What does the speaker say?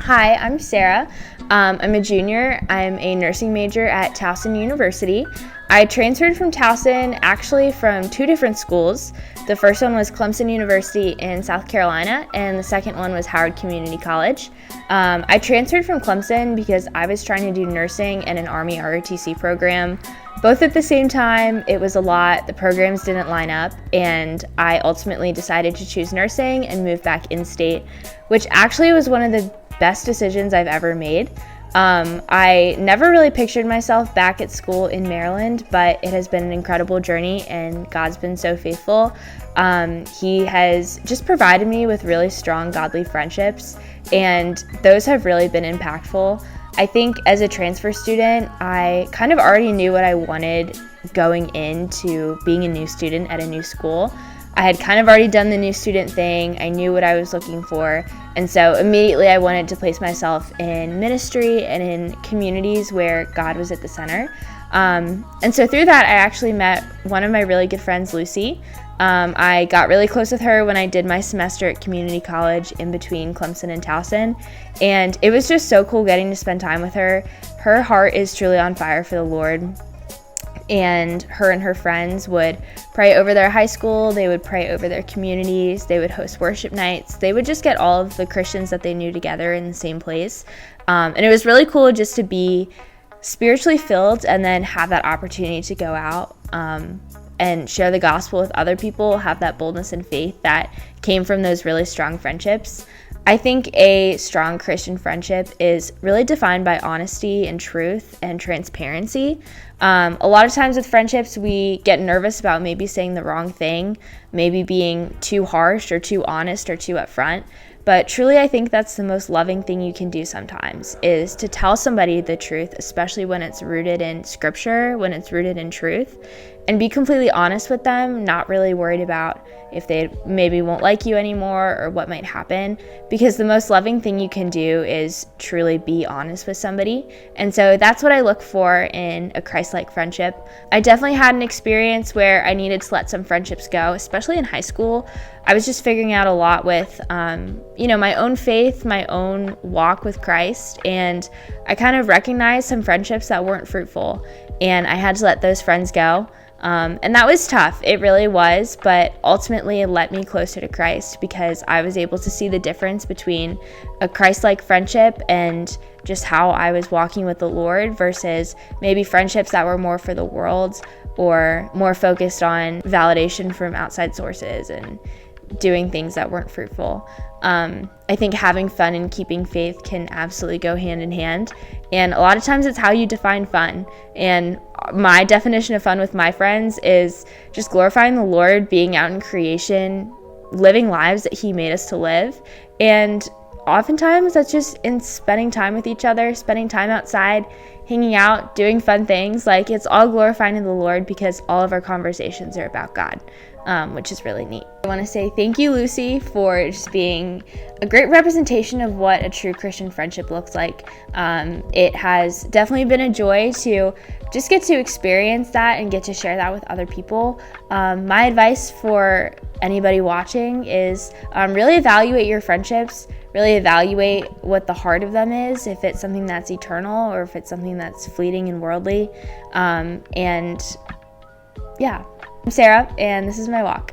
Hi, I'm Sarah. I'm a junior. I'm a nursing major at Towson University. I transferred from Towson actually from two different schools. The first one was Clemson University in South Carolina, and the second one was Howard Community College. I transferred from Clemson because I was trying to do nursing and an Army ROTC program. Both at the same time. It was a lot. The programs didn't line up, and I ultimately decided to choose nursing and move back in-state, which actually was one of the best decisions I've ever made. I never really pictured myself back at school in Maryland, but it has been an incredible journey, and God's been so faithful. He has just provided me with really strong godly friendships, and those have really been impactful. I think as a transfer student, I kind of already knew what I wanted going into being a new student at a new school. I had kind of already done the new student thing. I knew what I was looking for. And so immediately I wanted to place myself in ministry and in communities where God was at the center. And so through that, I actually met one of my really good friends, Lucy. I got really close with her when I did my semester at community college in between Clemson and Towson. And it was just so cool getting to spend time with her. Her heart is truly on fire for the Lord. And her friends would pray over their high school, they would pray over their communities, they would host worship nights, they would just get all of the Christians that they knew together in the same place. And it was really cool just to be spiritually filled and then have that opportunity to go out and share the gospel with other people, have that boldness and faith that came from those really strong friendships. I think a strong Christian friendship is really defined by honesty and truth and transparency. A lot of times with friendships, we get nervous about maybe saying the wrong thing, maybe being too harsh or too honest or too upfront. But truly, I think that's the most loving thing you can do sometimes, is to tell somebody the truth, especially when it's rooted in scripture, when it's rooted in truth, and be completely honest with them, not really worried about if they maybe won't like you anymore or what might happen, because the most loving thing you can do is truly be honest with somebody. And so that's what I look for in a Christ-like friendship. I definitely had an experience where I needed to let some friendships go, especially in high school. I was just figuring out a lot with, my own faith, my own walk with Christ, and I kind of recognized some friendships that weren't fruitful, and I had to let those friends go. And that was tough. It really was, but ultimately it led me closer to Christ because I was able to see the difference between a Christ-like friendship and just how I was walking with the Lord versus maybe friendships that were more for the world or more focused on validation from outside sources and doing things that weren't fruitful. I think having fun and keeping faith can absolutely go hand in hand. And a lot of times it's how you define fun. And my definition of fun with my friends is just glorifying the Lord, being out in creation, living lives that He made us to live. And oftentimes that's just in spending time with each other, spending time outside, hanging out, doing fun things. Like, it's all glorifying the Lord because all of our conversations are about God, which is really neat. I want to say thank you, Lucy, for just being a great representation of what a true Christian friendship looks like. It has definitely been a joy to just get to experience that and get to share that with other people. My advice for anybody watching is really evaluate your friendships, really evaluate what the heart of them is, if it's something that's eternal or if it's something that's fleeting and worldly. I'm Sarah, and this is my walk.